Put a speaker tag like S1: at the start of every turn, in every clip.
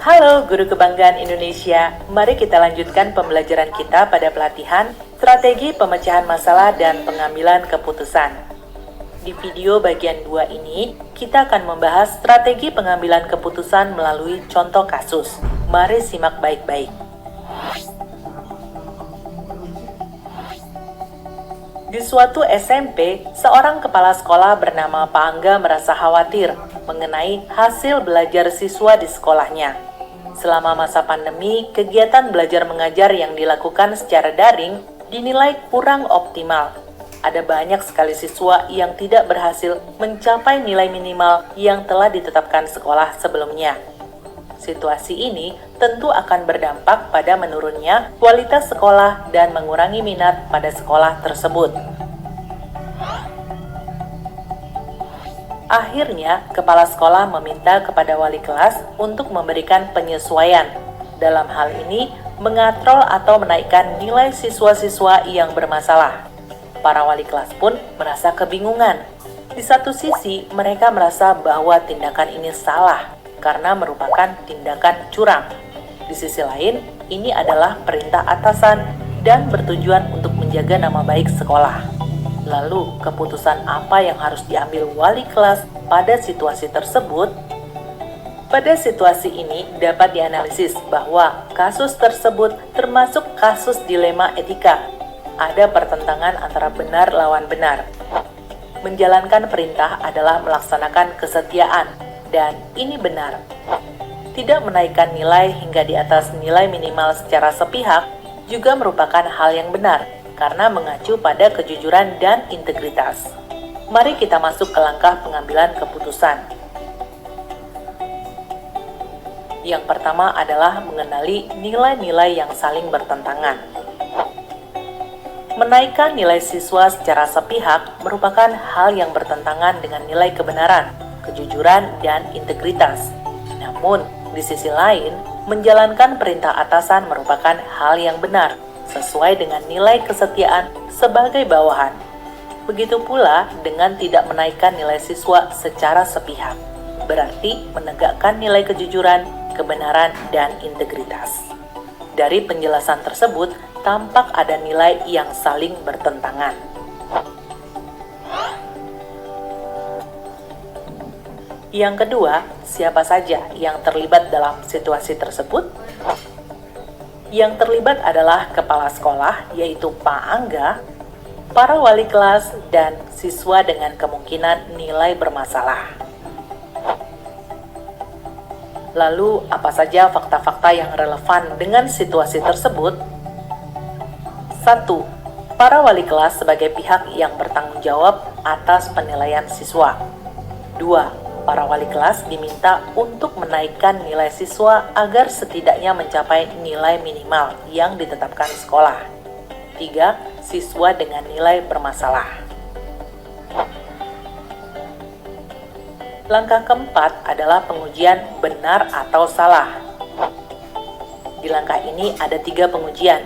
S1: Halo Guru Kebanggaan Indonesia, mari kita lanjutkan pembelajaran kita pada pelatihan Strategi Pemecahan Masalah dan Pengambilan Keputusan. Di video bagian 2 ini, kita akan membahas strategi pengambilan keputusan melalui contoh kasus. Mari simak baik-baik. Di suatu SMP, seorang kepala sekolah bernama Pak Angga merasa khawatir mengenai hasil belajar siswa di sekolahnya. Selama masa pandemi, kegiatan belajar mengajar yang dilakukan secara daring dinilai kurang optimal. Ada banyak sekali siswa yang tidak berhasil mencapai nilai minimal yang telah ditetapkan sekolah sebelumnya. Situasi ini tentu akan berdampak pada menurunnya kualitas sekolah dan mengurangi minat pada sekolah tersebut. Akhirnya, kepala sekolah meminta kepada wali kelas untuk memberikan penyesuaian. Dalam hal ini, mengatrol atau menaikkan nilai siswa-siswa yang bermasalah. Para wali kelas pun merasa kebingungan. Di satu sisi, mereka merasa bahwa tindakan ini salah karena merupakan tindakan curang. Di sisi lain, ini adalah perintah atasan dan bertujuan untuk menjaga nama baik sekolah. Lalu, keputusan apa yang harus diambil wali kelas pada situasi tersebut? Pada situasi ini dapat dianalisis bahwa kasus tersebut termasuk kasus dilema etika. Ada pertentangan antara benar lawan benar. Menjalankan perintah adalah melaksanakan kesetiaan, dan ini benar. Tidak menaikkan nilai hingga di atas nilai minimal secara sepihak juga merupakan hal yang benar, karena mengacu pada kejujuran dan integritas. Mari kita masuk ke langkah pengambilan keputusan. Yang pertama adalah mengenali nilai-nilai yang saling bertentangan. Menaikkan nilai siswa secara sepihak merupakan hal yang bertentangan dengan nilai kebenaran, kejujuran, dan integritas. Namun, di sisi lain, menjalankan perintah atasan merupakan hal yang benar, sesuai dengan nilai kesetiaan sebagai bawahan. Begitu pula dengan tidak menaikkan nilai siswa secara sepihak, berarti menegakkan nilai kejujuran, kebenaran, dan integritas. Dari penjelasan tersebut, tampak ada nilai yang saling bertentangan. Yang kedua, siapa saja yang terlibat dalam situasi tersebut? Yang terlibat adalah kepala sekolah, yaitu Pak Angga, para wali kelas, dan siswa dengan kemungkinan nilai bermasalah. Lalu, apa saja fakta-fakta yang relevan dengan situasi tersebut? 1. Para wali kelas sebagai pihak yang bertanggung jawab atas penilaian siswa. 2. Para wali kelas diminta untuk menaikkan nilai siswa agar setidaknya mencapai nilai minimal yang ditetapkan sekolah. 3. Siswa dengan nilai bermasalah. Langkah keempat adalah pengujian benar atau salah. Di langkah ini ada 3 pengujian,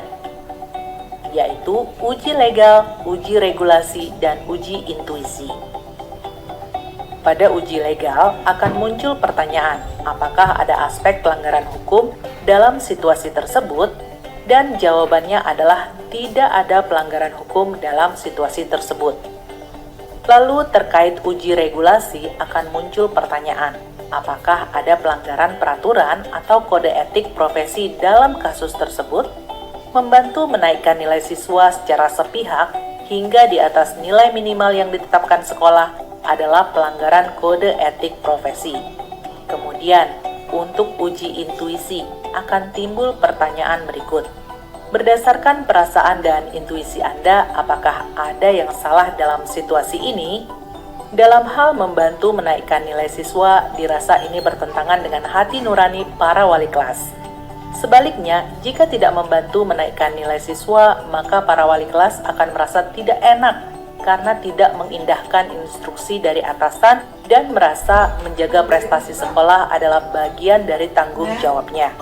S1: yaitu uji legal, uji regulasi, dan uji intuisi. Pada uji legal akan muncul pertanyaan, apakah ada aspek pelanggaran hukum dalam situasi tersebut? Dan jawabannya adalah tidak ada pelanggaran hukum dalam situasi tersebut. Lalu terkait uji regulasi akan muncul pertanyaan, apakah ada pelanggaran peraturan atau kode etik profesi dalam kasus tersebut? Membantu menaikkan nilai siswa secara sepihak hingga di atas nilai minimal yang ditetapkan sekolah adalah pelanggaran kode etik profesi. Kemudian, untuk uji intuisi akan timbul pertanyaan berikut. Berdasarkan perasaan dan intuisi Anda, apakah ada yang salah dalam situasi ini? Dalam hal membantu menaikkan nilai siswa, dirasa ini bertentangan dengan hati nurani para wali kelas. Sebaliknya, jika tidak membantu menaikkan nilai siswa, maka para wali kelas akan merasa tidak enak karena tidak mengindahkan instruksi dari atasan dan merasa menjaga prestasi sekolah adalah bagian dari tanggung jawabnya.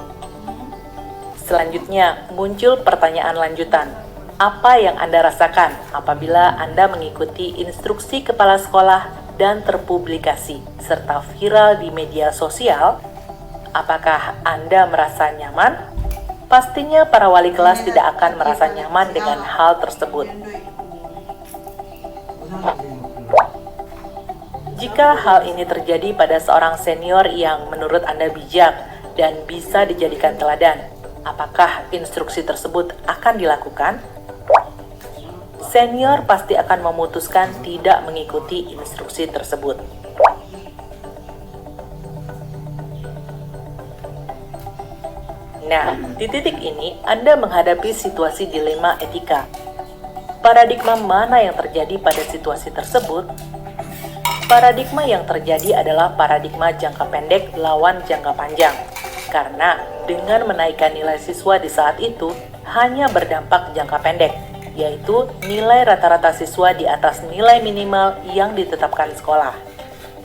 S1: Selanjutnya, muncul pertanyaan lanjutan. Apa yang Anda rasakan apabila Anda mengikuti instruksi kepala sekolah dan terpublikasi, serta viral di media sosial? Apakah Anda merasa nyaman? Pastinya para wali kelas tidak akan merasa nyaman dengan hal tersebut. Jika hal ini terjadi pada seorang senior yang menurut Anda bijak dan bisa dijadikan teladan, apakah instruksi tersebut akan dilakukan? Senior pasti akan memutuskan tidak mengikuti instruksi tersebut. Nah, di titik ini Anda menghadapi situasi dilema etika. Paradigma mana yang terjadi pada situasi tersebut? Paradigma yang terjadi adalah paradigma jangka pendek lawan jangka panjang. Karena dengan menaikkan nilai siswa di saat itu hanya berdampak jangka pendek, yaitu nilai rata-rata siswa di atas nilai minimal yang ditetapkan sekolah.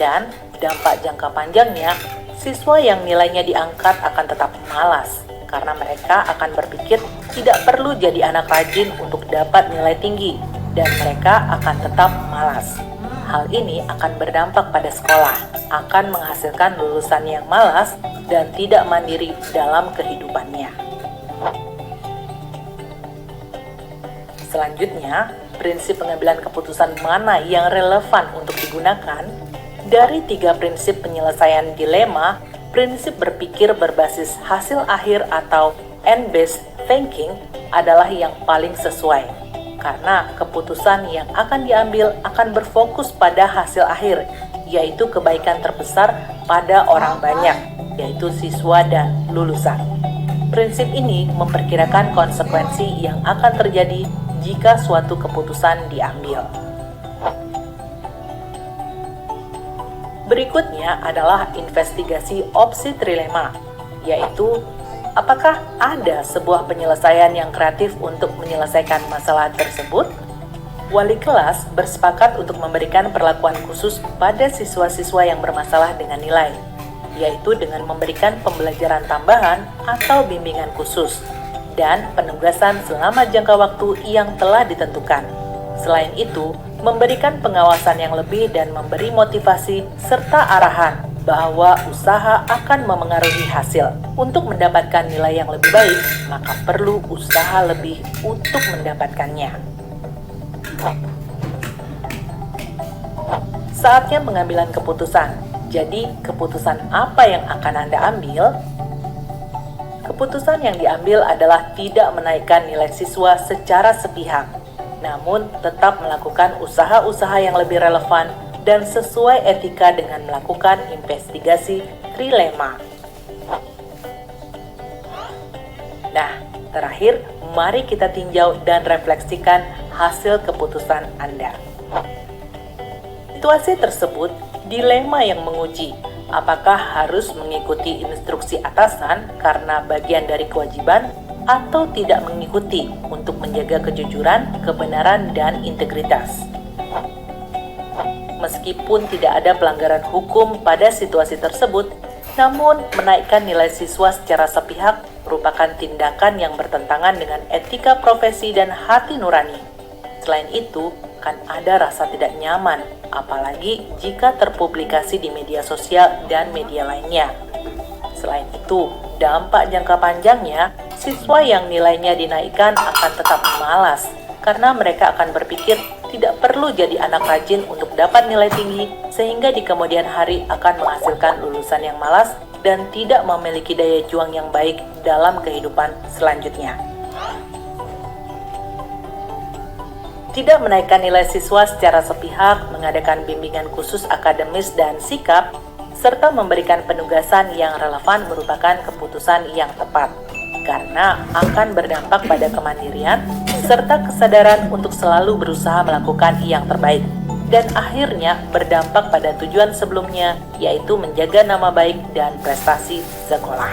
S1: Dan dampak jangka panjangnya, siswa yang nilainya diangkat akan tetap malas, karena mereka akan berpikir tidak perlu jadi anak rajin untuk dapat nilai tinggi, dan mereka akan tetap malas. Hal ini akan berdampak pada sekolah, akan menghasilkan lulusan yang malas dan tidak mandiri dalam kehidupannya. Selanjutnya, prinsip pengambilan keputusan mana yang relevan untuk digunakan? Dari 3 prinsip penyelesaian dilema, prinsip berpikir berbasis hasil akhir atau end-based thinking adalah yang paling sesuai, karena keputusan yang akan diambil akan berfokus pada hasil akhir, yaitu kebaikan terbesar pada orang banyak, yaitu siswa dan lulusan. Prinsip ini memperkirakan konsekuensi yang akan terjadi jika suatu keputusan diambil. Berikutnya adalah investigasi opsi trilema, yaitu apakah ada sebuah penyelesaian yang kreatif untuk menyelesaikan masalah tersebut? Wali kelas bersepakat untuk memberikan perlakuan khusus pada siswa-siswa yang bermasalah dengan nilai, yaitu dengan memberikan pembelajaran tambahan atau bimbingan khusus, dan penugasan selama jangka waktu yang telah ditentukan. Selain itu, memberikan pengawasan yang lebih dan memberi motivasi serta arahan bahwa usaha akan memengaruhi hasil. Untuk mendapatkan nilai yang lebih baik, maka perlu usaha lebih untuk mendapatkannya. Saatnya pengambilan keputusan. Jadi, keputusan apa yang akan Anda ambil? Keputusan yang diambil adalah tidak menaikkan nilai siswa secara sepihak, namun tetap melakukan usaha-usaha yang lebih relevan dan sesuai etika dengan melakukan investigasi trilema. Nah, terakhir, mari kita tinjau dan refleksikan hasil keputusan Anda. Situasi tersebut dilema yang menguji apakah harus mengikuti instruksi atasan karena bagian dari kewajiban atau tidak mengikuti untuk menjaga kejujuran, kebenaran, dan integritas. Meskipun tidak ada pelanggaran hukum pada situasi tersebut, namun menaikkan nilai siswa secara sepihak merupakan tindakan yang bertentangan dengan etika profesi dan hati nurani. Selain itu, akan ada rasa tidak nyaman, apalagi jika terpublikasi di media sosial dan media lainnya. Selain itu, dampak jangka panjangnya, siswa yang nilainya dinaikkan akan tetap malas, karena mereka akan berpikir tidak perlu jadi anak rajin untuk dapat nilai tinggi, sehingga di kemudian hari akan menghasilkan lulusan yang malas dan tidak memiliki daya juang yang baik dalam kehidupan selanjutnya. Tidak menaikkan nilai siswa secara sepihak, mengadakan bimbingan khusus akademis dan sikap, serta memberikan penugasan yang relevan merupakan keputusan yang tepat, karena akan berdampak pada kemandirian, serta kesadaran untuk selalu berusaha melakukan yang terbaik, dan akhirnya berdampak pada tujuan sebelumnya, yaitu menjaga nama baik dan prestasi sekolah.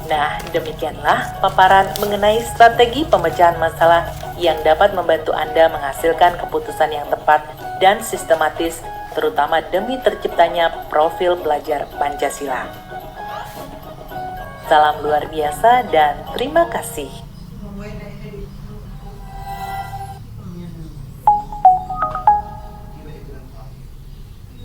S1: Nah, demikianlah paparan mengenai strategi pemecahan masalah yang dapat membantu Anda menghasilkan keputusan yang tepat dan sistematis, terutama demi terciptanya profil pelajar Pancasila. Salam luar biasa dan terima kasih.